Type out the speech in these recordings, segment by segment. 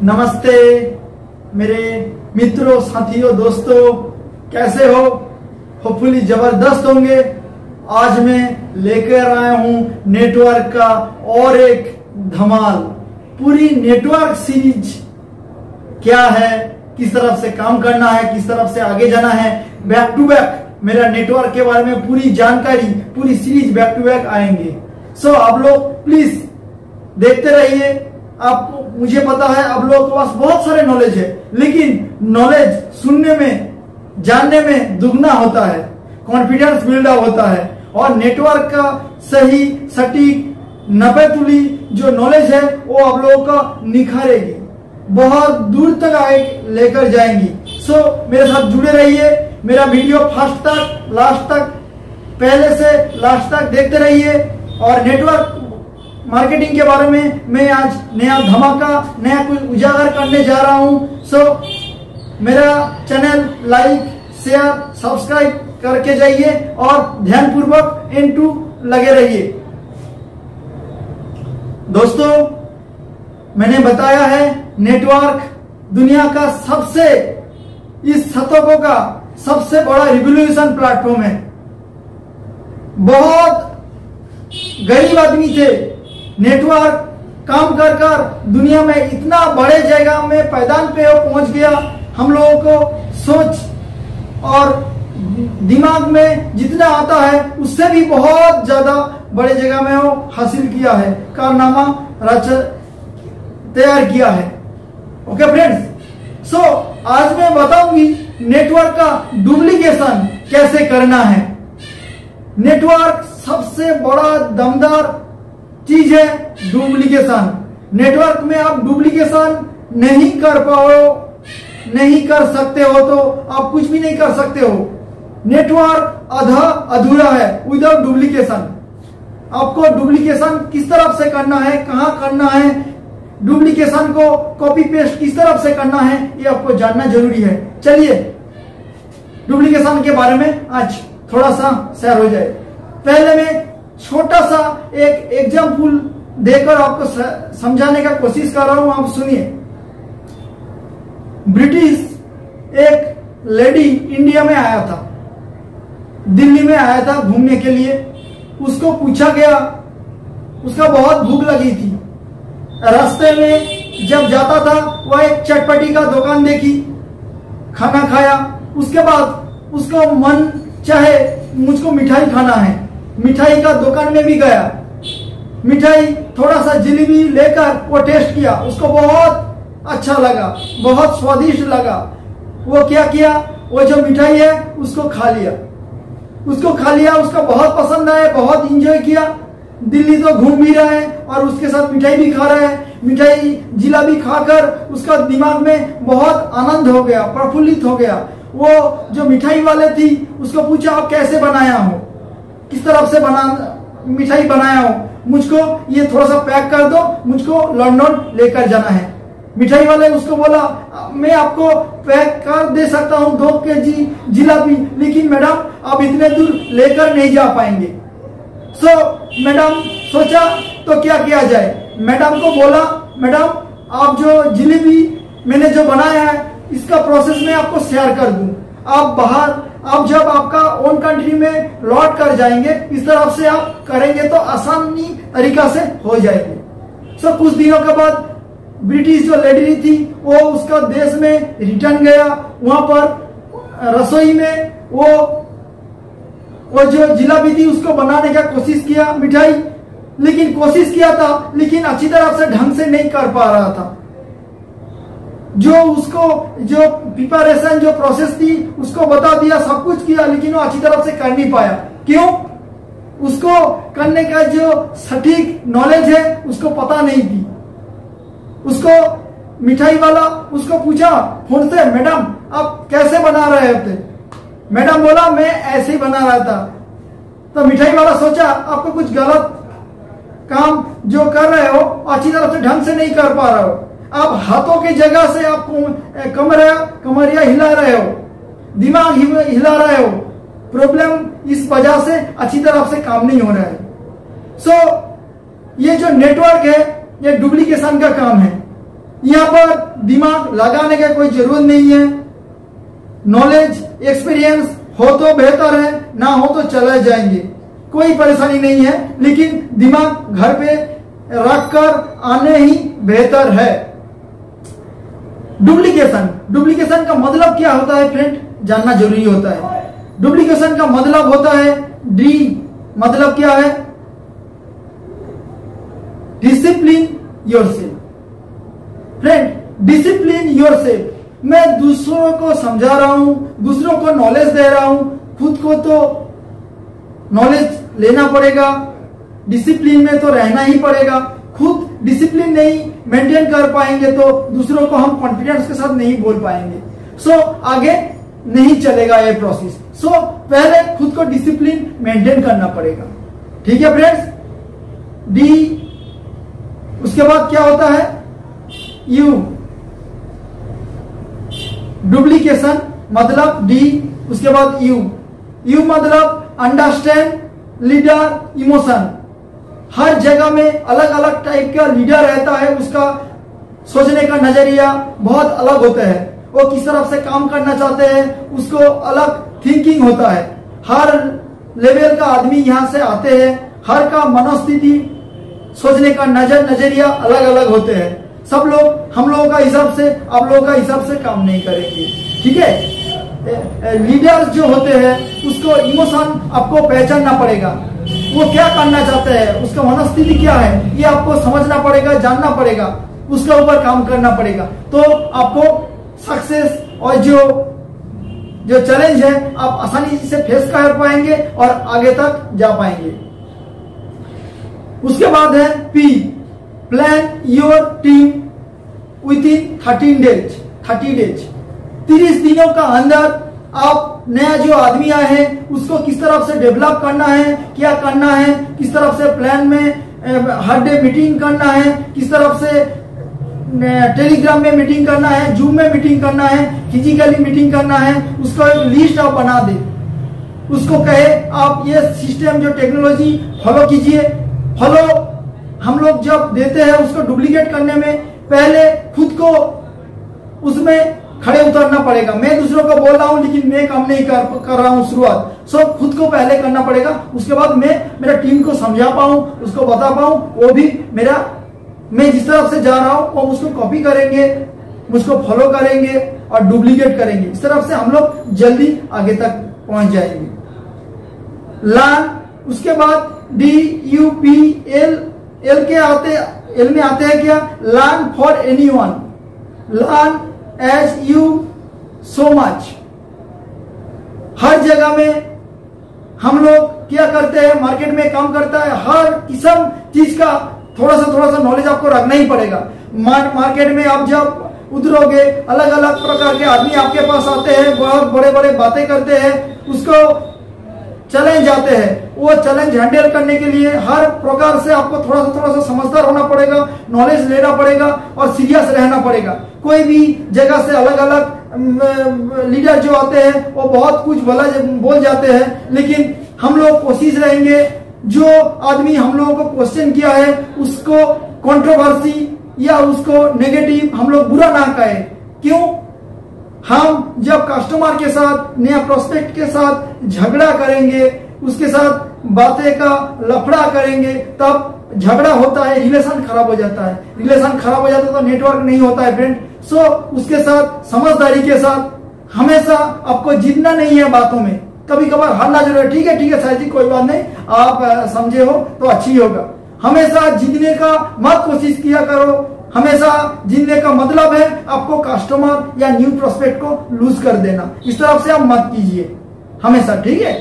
नमस्ते मेरे मित्रों, साथियों, दोस्तों, कैसे हो? होपफुली जबरदस्त होंगे। आज मैं लेकर आया हूं नेटवर्क का और एक धमाल। पूरी नेटवर्क सीरीज क्या है, किस तरफ से काम करना है, किस तरफ से आगे जाना है, बैक टू बैक मेरा नेटवर्क के बारे में पूरी जानकारी, पूरी सीरीज बैक टू बैक आएंगे। सो आप लोग प्लीज देखते रहिए। आपको, मुझे पता है आप लोगों के पास बहुत सारे नॉलेज है, लेकिन नॉलेज सुनने में, जानने में दुगना होता है, कॉन्फिडेंस बिल्डअप होता है और नेटवर्क का सही सटीक 90 तुली जो नॉलेज है वो आप लोगों का निखारेगी, बहुत दूर तक आगे लेकर जाएंगी। सो मेरे साथ जुड़े रहिए। मेरा वीडियो फर्स्ट तक लास्ट तक, पहले से लास्ट तक देखते रहिए। और नेटवर्क मार्केटिंग के बारे में मैं आज नया धमाका, नया कुछ उजागर करने जा रहा हूं। सो मेरा चैनल लाइक, शेयर, सब्सक्राइब करके जाइए और ध्यानपूर्वक एंड टू लगे रहिए। दोस्तों, मैंने बताया है नेटवर्क दुनिया का सबसे, इस शतकों का सबसे बड़ा रिवॉल्यूशन प्लेटफॉर्म है। बहुत गरीब आदमी थे, नेटवर्क काम कर कर दुनिया में इतना बड़े जगह में पैदान पे पहुंच गया। हम लोगों को सोच और दिमाग में जितना आता है उससे भी बहुत ज्यादा बड़े जगह में वो हासिल किया है, कारनामा तैयार किया है। ओके फ्रेंड्स, सो आज मैं बताऊंगी नेटवर्क का डुप्लीकेशन कैसे करना है। नेटवर्क सबसे बड़ा दमदार चीज है डुप्लीकेशन। नेटवर्क में आप डुप्लीकेशन नहीं कर पाओ, नहीं कर सकते हो तो आप कुछ भी नहीं कर सकते हो। नेटवर्क आधा अधूरा है विदाउट डुप्लीकेशन। आपको डुप्लीकेशन किस तरफ से करना है, कहां करना है, डुप्लीकेशन को कॉपी पेस्ट किस तरफ से करना है, ये आपको जानना जरूरी है। चलिए डुप्लीकेशन के बारे में आज थोड़ा सा शेयर हो जाए। पहले मैं छोटा सा एक एग्जाम्पल देकर आपको समझाने का कोशिश कर रहा हूं, आप सुनिए। ब्रिटिश एक लेडी इंडिया में आया था, दिल्ली में आया था घूमने के लिए। उसको पूछा गया, उसका बहुत भूख लगी थी। रास्ते में जब जाता था वह एक चटपटी का दुकान देखी, खाना खाया। उसके बाद उसको मन चाहे मुझको मिठाई खाना है, मिठाई का दुकान में भी गया। मिठाई थोड़ा सा जलेबी लेकर वो टेस्ट किया, उसको बहुत अच्छा लगा, बहुत स्वादिष्ट लगा। वो क्या किया, वो जो मिठाई है उसको खा लिया। उसको बहुत पसंद आया, बहुत इंजॉय किया। दिल्ली तो घूम भी रहा है और उसके साथ मिठाई भी खा रहा है। मिठाई जिलेबी खाकर उसका दिमाग में बहुत आनंद हो गया, प्रफुल्लित हो गया। वो जो मिठाई वाले थी उसको पूछा, आप कैसे बनाया हो, किस तरफ से मिठाई बनाया हो, मुझको ये थोड़ा सा पैक कर दो, मुझको लंदन लेकर जाना है। मिठाई वाले उसको बोला, मैं आपको पैक कर दे सकता हूँ 2 kg जिलेबी, लेकिन मैडम आप इतने दूर लेकर नहीं जा पाएंगे। सो मैडम सोचा तो क्या किया जाए। मैडम को बोला, मैडम आप जो जिलेबी मैंने जो बनाया है इसका प्रोसेस मैं आपको शेयर कर दूं। आप जब आपका ओन कंट्री में लौट कर जाएंगे, इस तरफ से आप करेंगे तो आसानी तरीका से हो जाएंगे। सो कुछ दिनों के बाद ब्रिटिश जो लेडी थी वो उसका देश में रिटर्न गया। वहां पर रसोई में वो जो जिलेबी थी उसको बनाने का कोशिश किया, मिठाई, लेकिन कोशिश किया था लेकिन अच्छी तरह से ढंग से नहीं कर पा रहा था। जो प्रिपरेशन जो प्रोसेस थी उसको बता दिया, सब कुछ किया, लेकिन वो अच्छी तरह से कर नहीं पाया। क्यों? उसको करने का जो सटीक नॉलेज है उसको पता नहीं थी। उसको मिठाई वाला उसको पूछा फोन से, मैडम आप कैसे बना रहे थे? मैडम बोला, मैं ऐसे ही बना रहा था। तो मिठाई वाला सोचा आपको कुछ गलत काम जो कर रहे हो, अच्छी तरह से ढंग से नहीं कर पा रहे हो। आप हाथों की जगह से आप कमरिया हिला रहे हो, दिमाग हिला रहे हो। प्रॉब्लम इस वजह से अच्छी तरह से काम नहीं हो रहा है। सो ये जो नेटवर्क है ये डुप्लीकेशन का काम है। यहाँ पर दिमाग लगाने का कोई जरूरत नहीं है। नॉलेज एक्सपीरियंस हो तो बेहतर है, ना हो तो चले जाएंगे, कोई परेशानी नहीं है, लेकिन दिमाग घर पे रखकर आने ही बेहतर है। डुप्लीकेशन, डुप्लीकेशन का मतलब क्या होता है फ्रेंड, जानना जरूरी होता है। डुप्लीकेशन का मतलब होता है डी, मतलब क्या है, discipline yourself. Friend, discipline yourself, मैं दूसरों को समझा रहा हूं, दूसरों को नॉलेज दे रहा हूं, खुद को तो नॉलेज लेना पड़ेगा, डिसिप्लिन में तो रहना ही पड़ेगा। खुद डिसिप्लिन नहीं मेंटेन कर पाएंगे तो दूसरों को हम कॉन्फिडेंस के साथ नहीं बोल पाएंगे। सो आगे नहीं चलेगा ये प्रोसेस। सो पहले खुद को डिसिप्लिन मेंटेन करना पड़ेगा। ठीक है फ्रेंड्स, डी। उसके बाद क्या होता है, यू, डुप्लीकेशन मतलब डी, उसके बाद यू। यू मतलब अंडरस्टैंड लीडर इमोशन। हर जगह में अलग अलग टाइप का लीडर रहता है, उसका सोचने का नजरिया बहुत अलग होता है, वो किस तरफ से काम करना चाहते हैं, उसको अलग थिंकिंग होता है। हर लेवल का आदमी यहां से आते हैं, हर का मनोस्थिति, सोचने का नजरिया अलग अलग होते हैं। सब लोग हम लोगों का हिसाब से, आप लोगों का हिसाब से काम नहीं करेंगे। ठीक है, लीडर जो होते हैं उसको इमोशन आपको पहचानना पड़ेगा, वो क्या करना चाहते हैं, उसका मनोस्थिति क्या है, ये आपको समझना पड़ेगा, जानना पड़ेगा, उसके ऊपर काम करना पड़ेगा। तो आपको सक्सेस और जो चैलेंज है आप आसानी से फेस कर पाएंगे और आगे तक जा पाएंगे। उसके बाद है P, plan your team with in 30 days. 30 दिनों का अंदर आप नया जो आदमी आए हैं उसको किस तरफ से डेवलप करना है, क्या करना है, किस तरफ से प्लान में हर डे मीटिंग करना है, किस तरफ से टेलीग्राम में मीटिंग करना है, जूम में मीटिंग करना है, फिजिकली मीटिंग करना है, उसका एक लिस्ट आप बना दे। उसको कहे आप ये सिस्टम जो टेक्नोलॉजी फॉलो कीजिए। फॉलो हम लोग जब देते हैं उसको डुप्लीकेट करने में पहले खुद को उसमें खड़े उतरना पड़ेगा। मैं दूसरों को बोल रहा हूं लेकिन मैं काम नहीं कर रहा हूं शुरुआत, सो खुद को पहले करना पड़ेगा। उसके बाद मैं मेरा टीम को समझा पाऊं, उसको बता पाऊं, वो भी मैं जिस तरफ से जा रहा हूं वो मुझको कॉपी करेंगे, मुझको फॉलो करेंगे और डुप्लीकेट करेंगे। इस तरफ से हम लोग जल्दी आगे तक पहुंच जाएंगे। लर्न, उसके बाद DUPL, एल में आते हैं क्या, learn for anyone, learn as you so much. हर जगह में हम लोग क्या करते हैं, मार्केट में काम करता है, हर किस्म चीज का थोड़ा सा नॉलेज आपको रखना ही पड़ेगा। मार्केट में आप जब उतरोगे अलग अलग प्रकार के आदमी आपके पास आते हैं, बहुत बड़े बड़े बातें करते हैं, उसको चैलेंज आते हैं। वो चैलेंज हैंडल करने के लिए हर प्रकार से आपको थोड़ा सा समझदार होना पड़ेगा, नॉलेज लेना पड़ेगा और सीरियस रहना पड़ेगा। कोई भी जगह से अलग अलग लीडर जो आते हैं वो बहुत कुछ बोल जाते हैं, लेकिन हम लोग कोशिश रहेंगे जो आदमी हम लोगों को क्वेश्चन किया है उसको कंट्रोवर्सी या उसको नेगेटिव हम लोग बुरा ना कहें। क्यों, हम जब कस्टमर के साथ, नया प्रोस्पेक्ट के साथ झगड़ा करेंगे, उसके साथ बातें का लफड़ा करेंगे, तब झगड़ा होता है, रिलेशन खराब हो जाता है। रिलेशन खराब हो जाता है तो नेटवर्क नहीं होता है फ्रेंड। सो उसके साथ समझदारी के साथ हमेशा आपको जीतना नहीं है बातों में, कभी कभार हारना जरूर है। ठीक है साहिब जी, कोई बात नहीं, आप समझे हो तो अच्छी होगा। हमेशा जीतने का मत कोशिश किया करो। हमेशा जीतने का मतलब है आपको कस्टमर या न्यू प्रोस्पेक्ट को लूज कर देना, इस तरफ से आप मत कीजिए हमेशा। ठीक है,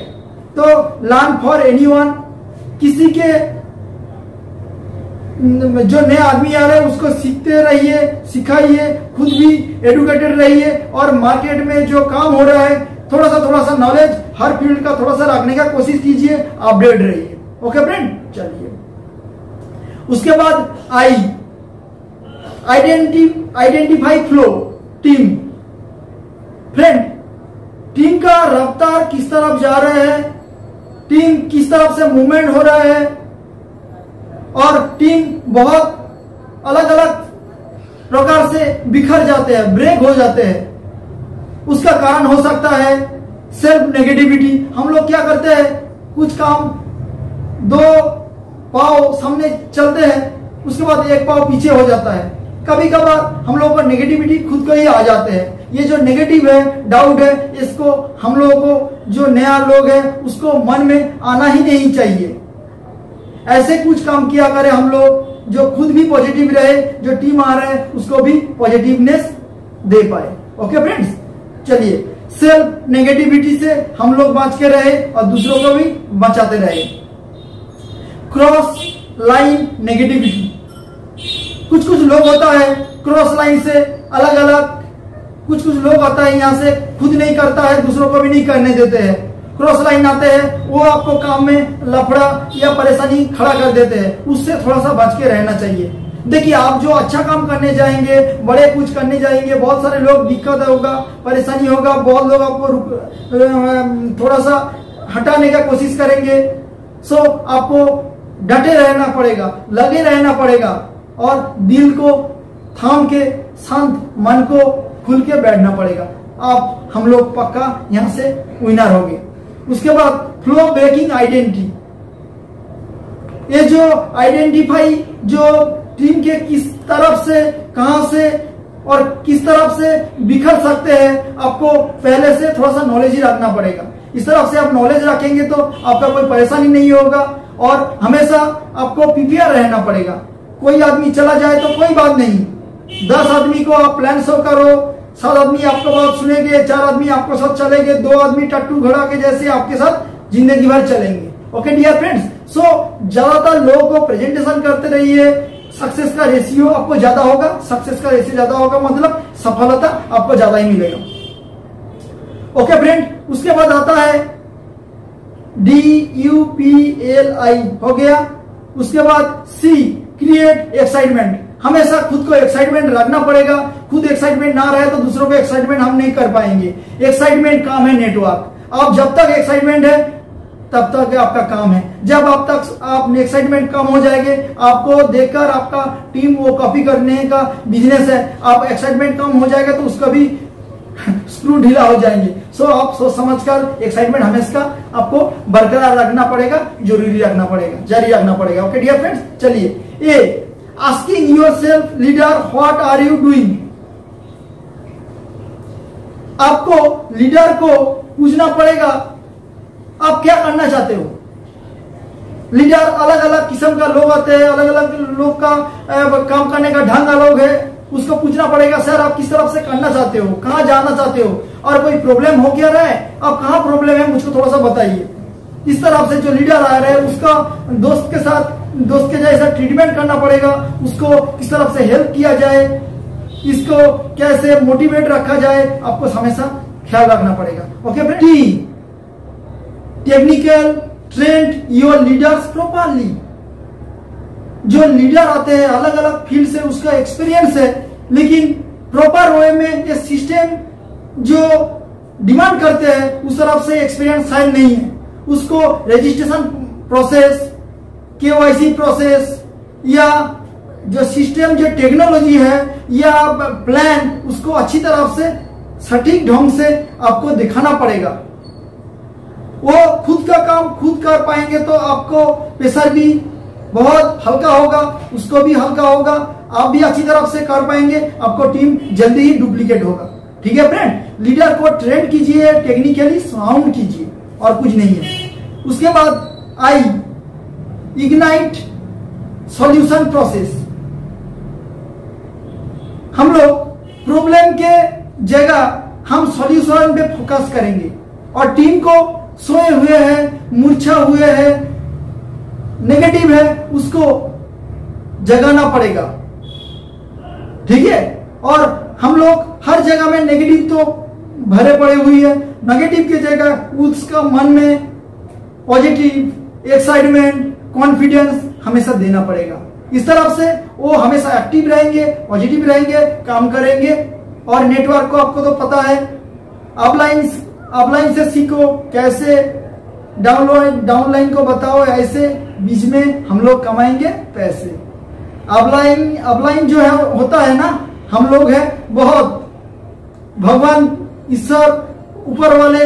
तो लर्न फॉर एनीवन, किसी के जो नए आदमी आ रहे हैं उसको सीखते रहिए, सिखाइए, खुद भी एडुकेटेड रहिए और मार्केट में जो काम हो रहा है थोड़ा सा नॉलेज हर फील्ड का थोड़ा सा रखने का कोशिश कीजिए, अपडेट रहिए। ओके फ्रेंड, चलिए उसके बाद identify flow team. Friend, team का रफ्तार किस तरफ जा रहा है, टीम किस तरफ से मूवमेंट हो रहा है, और टीम बहुत अलग अलग प्रकार से बिखर जाते हैं, ब्रेक हो जाते हैं। उसका कारण हो सकता है सेल्फ नेगेटिविटी। हम लोग क्या करते हैं, कुछ काम दो पाँव सामने चलते हैं, उसके बाद एक पाँव पीछे हो जाता है। कभी कभार हम लोगों को नेगेटिविटी खुद को ही आ जाते हैं। ये जो नेगेटिव है, डाउट है, इसको हम लोगों को जो नया लोग है उसको मन में आना ही नहीं चाहिए। ऐसे कुछ काम किया करें हम लोग जो खुद भी पॉजिटिव रहे, जो टीम आ रहा है उसको भी पॉजिटिवनेस दे पाए। ओके फ्रेंड्स, चलिए सेल्फ नेगेटिविटी से हम लोग बच के रहे और दूसरों को भी बचाते रहे। क्रॉस लाइन नेगेटिविटी, कुछ कुछ लोग होता है क्रॉस लाइन से अलग अलग, कुछ कुछ लोग आता है यहाँ से खुद नहीं करता है, दूसरों को भी नहीं करने देते हैं। क्रॉस लाइन आते हैं, वो आपको काम में लफड़ा या परेशानी खड़ा कर देते हैं, उससे थोड़ा सा बच के रहना चाहिए। देखिए, आप जो अच्छा काम करने जाएंगे, बड़े कुछ करने जाएंगे, बहुत सारे लोग दिक्कत होगा, परेशानी होगा, बहुत लोग आपको थोड़ा सा हटाने का कोशिश करेंगे। सो आपको डटे रहना पड़ेगा, लगे रहना पड़ेगा और दिल को थाम के शांत मन को खुल के बैठना पड़ेगा। आप हम लोग पक्का यहां से विनर होंगे। उसके बाद फ्लो ब्रेकिंग आइडेंटिटी, ये जो आइडेंटिफाई जो टीम के किस तरफ से, कहां से और किस तरफ से बिखर सकते हैं, आपको पहले से थोड़ा सा नॉलेज ही रखना पड़ेगा। इस तरफ से आप नॉलेज रखेंगे तो आपका कोई परेशानी नहीं होगा और हमेशा आपको प्रिपेयर रहना पड़ेगा। कोई आदमी चला जाए तो कोई बात नहीं, 10 आदमी को आप प्लान शो करो, 7 आदमी आपको बात सुनेंगे, 4 आदमी आपको साथ चलेंगे, 2 आदमी टट्टू घड़ा के जैसे आपके साथ जिंदगी भर चलेंगे। ओके डियर फ्रेंड्स, सो ज्यादातर लोगों को प्रेजेंटेशन करते रहिए, सक्सेस का रेशियो आपको ज्यादा होगा, सक्सेस का रेशियो ज्यादा होगा मतलब सफलता आपको ज्यादा ही मिलेगा। ओके फ्रेंड, उसके बाद आता है DUPLI हो गया। उसके बाद C क्रिएट एक्साइटमेंट, हमेशा खुद को एक्साइटमेंट रखना पड़ेगा। खुद एक्साइटमेंट ना रहे तो दूसरों को एक्साइटमेंट हम नहीं कर पाएंगे। एक्साइटमेंट काम है नेटवर्क। आप जब तक एक्साइटमेंट है तब तक आपका काम है। जब आप तक आप एक्साइटमेंट कम हो जाएंगे, आपको देखकर आपका टीम वो कॉपी करने का बिजनेस है, आप एक्साइटमेंट कम हो जाएगा तो उसका भी स्क्रू ढीला हो जाएंगे। सो आप सोच समझकर एक्साइटमेंट हमेशा आपको बरकरार रखना पड़ेगा, जरूरी रखना पड़ेगा, जारी रखना पड़ेगा। ओके डियर फ्रेंड्स, चलिए a asking yourself leader what are you doing, आपको लीडर को पूछना पड़ेगा आप क्या करना चाहते हो। लीडर अलग अलग किस्म का लोग आते हैं, अलग अलग लोग का काम करने का ढंग अलग है। उसको पूछना पड़ेगा सर आप किस तरफ से करना चाहते हो, कहां जाना चाहते हो और कोई प्रॉब्लम हो क्या रहा है, अब कहां प्रॉब्लम है मुझको थोड़ा सा बताइए। इस तरफ से जो लीडर आ रहा है उसका दोस्त के साथ, दोस्त के जैसा ट्रीटमेंट करना पड़ेगा, उसको किस तरफ से हेल्प किया जाए, इसको कैसे मोटिवेट रखा जाए, आपको हमेशा ख्याल रखना पड़ेगा। Okay friend, technical trend your leaders properly, जो लीडर आते हैं अलग अलग फील्ड से, उसका एक्सपीरियंस है, लेकिन प्रॉपर वे में ये सिस्टम जो डिमांड करते हैं उस तरफ से एक्सपीरियंस शायद नहीं है। उसको रजिस्ट्रेशन प्रोसेस, KYC प्रोसेस या जो सिस्टम जो टेक्नोलॉजी है या प्लान, उसको अच्छी तरह से सटीक ढंग से आपको दिखाना पड़ेगा। वो खुद का काम खुद कर पाएंगे तो आपको प्रेशर भी बहुत हल्का होगा, उसको भी हल्का होगा, आप भी अच्छी तरह से कर पाएंगे, आपको टीम जल्दी ही डुप्लीकेट होगा। ठीक है फ्रेंड, लीडर को ट्रेन कीजिए, टेक्निकली साउंड कीजिए और कुछ नहीं है। उसके बाद आई इग्नाइट सॉल्यूशन प्रोसेस, हम लोग प्रॉब्लम के जगह हम सॉल्यूशन पे फोकस करेंगे और टीम को सोए हुए हैं, मूर्छा हुए हैं, नेगेटिव है, उसको जगाना पड़ेगा। ठीक है, और हम लोग हर जगह में नेगेटिव तो भरे पड़े हुई है, नेगेटिव की जगह उसका मन में पॉजिटिव, एक्साइटमेंट, कॉन्फिडेंस हमेशा देना पड़ेगा। इस तरफ से वो हमेशा एक्टिव रहेंगे, पॉजिटिव रहेंगे, काम करेंगे। और नेटवर्क को आपको तो पता है, अपलाइन से सीखो, कैसे डाउनलाइन को बताओ, ऐसे बीच में हम लोग कमाएंगे पैसे। अपलाइन जो है होता है ना, हम लोग हैं बहुत, भगवान ईश्वर ऊपर वाले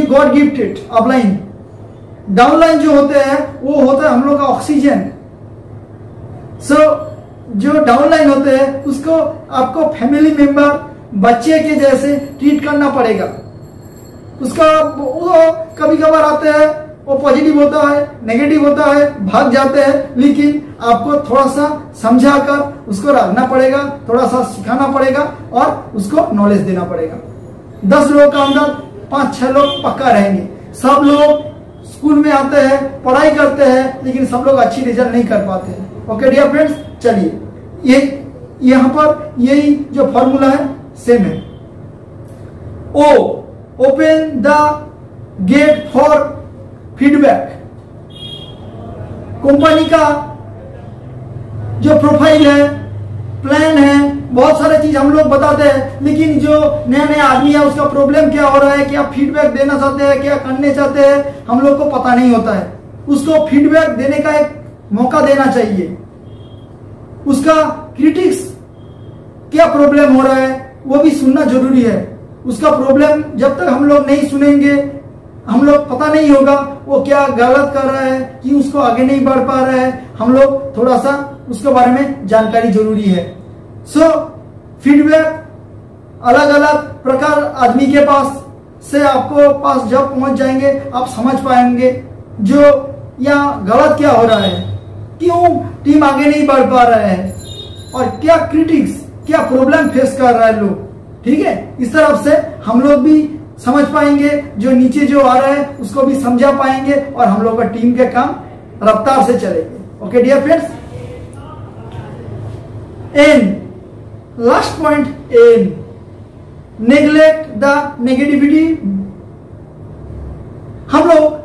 गॉड गिफ्टेड। अपलाइन डाउनलाइन जो होते हैं वो होता है हम लोग का ऑक्सीजन। जो डाउनलाइन होते हैं उसको आपको फैमिली मेंबर, बच्चे के जैसे ट्रीट करना पड़ेगा। उसका वो कभी कभार आते हैं, वो पॉजिटिव होता है, नेगेटिव होता है, भाग जाते हैं, लेकिन आपको थोड़ा सा समझाकर उसको रखना पड़ेगा, थोड़ा सा सिखाना पड़ेगा और उसको नॉलेज देना पड़ेगा। 10 लोगों का अंदर 5-6 लोग पक्का रहेंगे। सब लोग स्कूल में आते हैं, पढ़ाई करते हैं, लेकिन सब लोग अच्छी रिजल्ट नहीं कर पाते हैं। ओके डियर फ्रेंड्स, चलिए ये यहां पर यही जो फॉर्मूला है सेम है। O, open the gate for feedback. Company का जो प्रोफाइल है, प्लान है, बहुत सारे चीज हम लोग बताते हैं, लेकिन जो नया नया आदमी है उसका प्रॉब्लम क्या हो रहा है, क्या फीडबैक देना चाहते हैं, क्या करने चाहते हैं, हम लोग को पता नहीं होता है। उसको फीडबैक देने का एक मौका देना चाहिए। उसका क्रिटिक्स क्या प्रॉब्लम हो रहा है वो भी सुनना जरूरी है। उसका प्रॉब्लम जब तक हम लोग नहीं सुनेंगे, हम लोग पता नहीं होगा वो क्या गलत कर रहा है, कि उसको आगे नहीं बढ़ पा रहा है, हम लोग थोड़ा सा उसके बारे में जानकारी जरूरी है। सो फीडबैक अलग अलग प्रकार आदमी के पास से आपको पास जब पहुंच जाएंगे आप समझ पाएंगे जो यहाँ गलत क्या हो रहा है, क्यों टीम आगे नहीं बढ़ पा रहा है, और क्या क्रिटिक्स, क्या प्रॉब्लम फेस कर रहा है लोग। ठीक है, इस तरफ से हम लोग भी समझ पाएंगे, जो नीचे जो आ रहा है उसको भी समझा पाएंगे, और हम लोग का टीम के काम रफ्तार से चलेंगे। Okay dear friends, and last point, and neglect the negativity. हम लोग,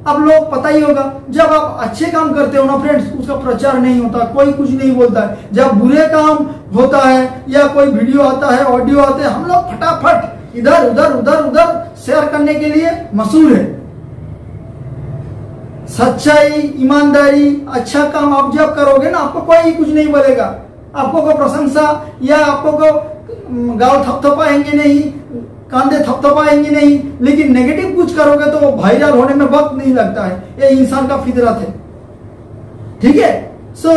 अब लोग पता ही होगा, जब आप अच्छे काम करते हो ना फ्रेंड्स, उसका प्रचार नहीं होता, कोई कुछ नहीं बोलता है। जब बुरे काम होता है या कोई वीडियो आता है, ऑडियो आते हैं, हम लोग फटाफट इधर उधर उधर उधर शेयर करने के लिए मशहूर है। सच्चाई, ईमानदारी, अच्छा काम आप जब करोगे ना, आपको कोई कुछ नहीं बोलेगा, आपको कोई प्रशंसा या आपको को गाल थपथपाएंगे नहीं, कांधे थपथपाएंगे नहीं, लेकिन नेगेटिव कुछ करोगे तो वायरल होने में वक्त नहीं लगता है। ये इंसान का फितरत है। ठीक है, सो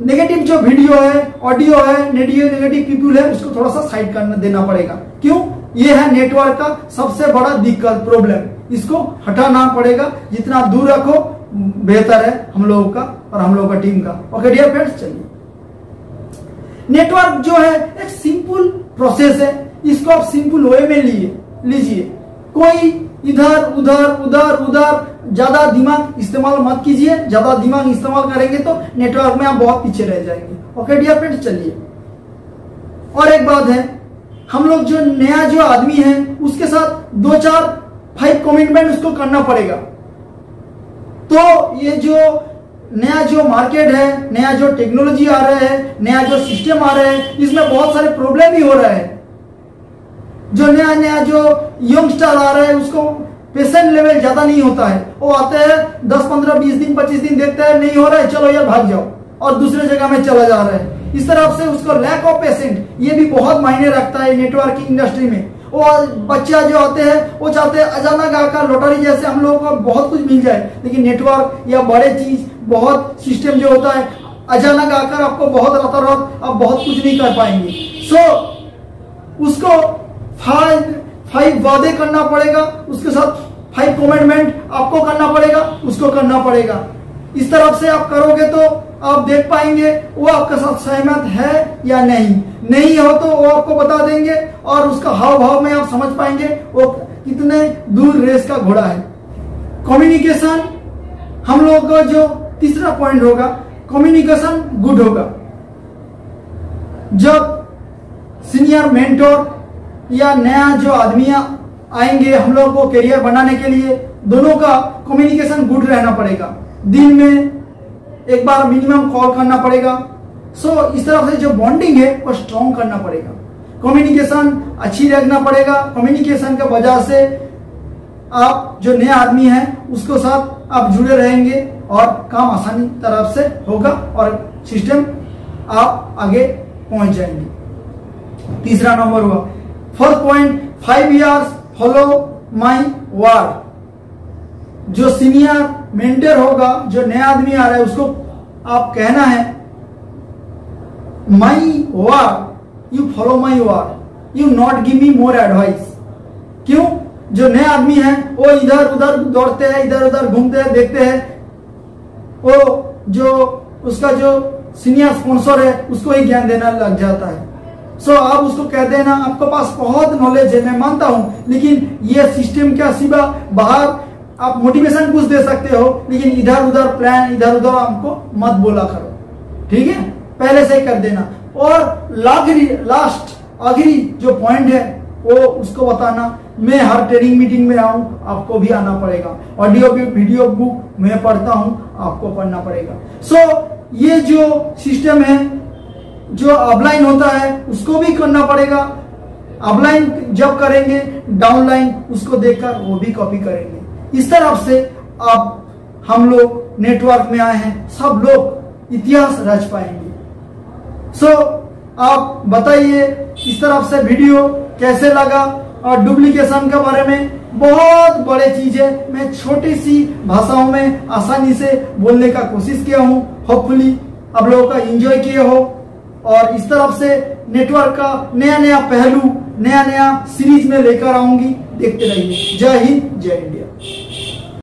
नेगेटिव जो वीडियो है, ऑडियो है, नेगेटिव पीपल है, उसको थोड़ा सा साइड करना देना पड़ेगा। क्यों? ये है नेटवर्क का सबसे बड़ा दिक्कत, प्रॉब्लम। इसको हटाना पड़ेगा, जितना दूर रखो बेहतर है हम लोगों का और हम लोगों का टीम का। ओके डियर फ्रेंड्स, चलिए नेटवर्क जो है एक सिंपल प्रोसेस है, इसको आप सिंपल वे में लीजिए। कोई इधर उधर उधर उधर ज्यादा दिमाग इस्तेमाल मत कीजिए। ज्यादा दिमाग इस्तेमाल करेंगे तो नेटवर्क में आप बहुत पीछे रह जाएंगे। ओके डियर फ्रेंड्स, चलिए और एक बात है, हम लोग जो नया जो आदमी है उसके साथ 2-4-5 कमिटमेंट उसको करना पड़ेगा। तो ये जो नया जो मार्केट है, नया जो टेक्नोलॉजी आ रहा है, नया जो सिस्टम आ रहा है, इसमें बहुत सारे प्रॉब्लम ही हो रहा है। जो नया नया जो यंगस्टर आ रहा है उसको पेशेंट लेवल ज्यादा नहीं होता है। वो आते हैं 10, 15, 20 दिन 25 दिन देखते हैं नहीं हो रहा है, चलो यार भाग जाओ, और दूसरे जगह में चला जा रहा है। इस तरफ से उसको लैक ऑफ पेशेंट, ये भी बहुत मायने रखता है नेटवर्किंग इंडस्ट्री में। वो बच्चा जो आते हैं वो चाहते हैं अचानक आकर लॉटरी जैसे हम लोगों को बहुत कुछ मिल जाए, लेकिन नेटवर्क या बड़े चीज बहुत सिस्टम जो होता है अचानक आकर आपको बहुत रातों रात आप बहुत कुछ नहीं कर पाएंगे। सो उसको 5 वादे करना पड़ेगा, उसके साथ 5 कमिटमेंट आपको करना पड़ेगा, उसको करना पड़ेगा। इस तरफ से आप करोगे तो आप देख पाएंगे वो आपके साथ सहमत है या नहीं हो तो वो आपको बता देंगे, और उसका हाव भाव में आप समझ पाएंगे वो कितने दूर रेस का घोड़ा है। कम्युनिकेशन हम लोग का जो तीसरा पॉइंट होगा, कम्युनिकेशन गुड होगा। जब सीनियर मेंटोर या नया जो आदमी आएंगे हम लोग को करियर बनाने के लिए, दोनों का कम्युनिकेशन गुड रहना पड़ेगा। दिन में एक बार मिनिमम कॉल करना पड़ेगा। सो इस तरह से जो बॉन्डिंग है वो स्ट्रॉन्ग करना पड़ेगा, कम्युनिकेशन अच्छी रखना पड़ेगा। कम्युनिकेशन के वजह से आप जो नया आदमी है उसके साथ आप जुड़े रहेंगे और काम आसानी तरफ से होगा और सिस्टम आप आगे पहुंच जाएंगे। तीसरा नंबर हुआ 4.5 years फॉलो माई वर्ड। जो सीनियर मेंटर होगा, जो नया आदमी आ रहा है, उसको आप कहना है my word, you follow my word, you not give me more advice. क्यों? जो नए आदमी है वो इधर उधर दौड़ते हैं, इधर उधर घूमते हैं, देखते हैं, वो जो उसका जो सीनियर स्पॉन्सर है उसको ही ज्ञान देना लग जाता है। सो आप उसको कह देना आपके पास बहुत नॉलेज है, मैं मानता हूं, लेकिन ये सिस्टम क्या सिवा बाहर आप मोटिवेशन कुछ दे सकते हो, लेकिन इधर उधर प्लान, इधर उधर आपको मत बोला करो, ठीक है? पहले से ही कर देना। और लास्ट आखिरी जो पॉइंट है वो उसको बताना, मैं हर ट्रेनिंग मीटिंग में आऊं, आपको भी आना पड़ेगा। ऑडियो वीडियो बुक मैं पढ़ता हूं, आपको पढ़ना पड़ेगा। सो ये जो सिस्टम है, जो अपलाइन होता है उसको भी करना पड़ेगा। अपलाइन जब करेंगे, डाउनलाइन उसको देखकर वो भी कॉपी करेंगे। इस तरह से आप हम लोग नेटवर्क में आए हैं, सब लोग इतिहास रच पाएंगे। सो आप बताइए इस तरफ से वीडियो कैसे लगा। और डुप्लीकेशन के बारे में बहुत बड़े चीजें मैं छोटी सी भाषाओं में आसानी से बोलने का कोशिश किया हूं। होपफुली आप लोगों का एंजॉय किए हो। और इस तरफ से नेटवर्क का नया नया पहलू, नया नया सीरीज में लेकर आऊंगी, देखते रहिए। जय हिंद, जय इंडिया।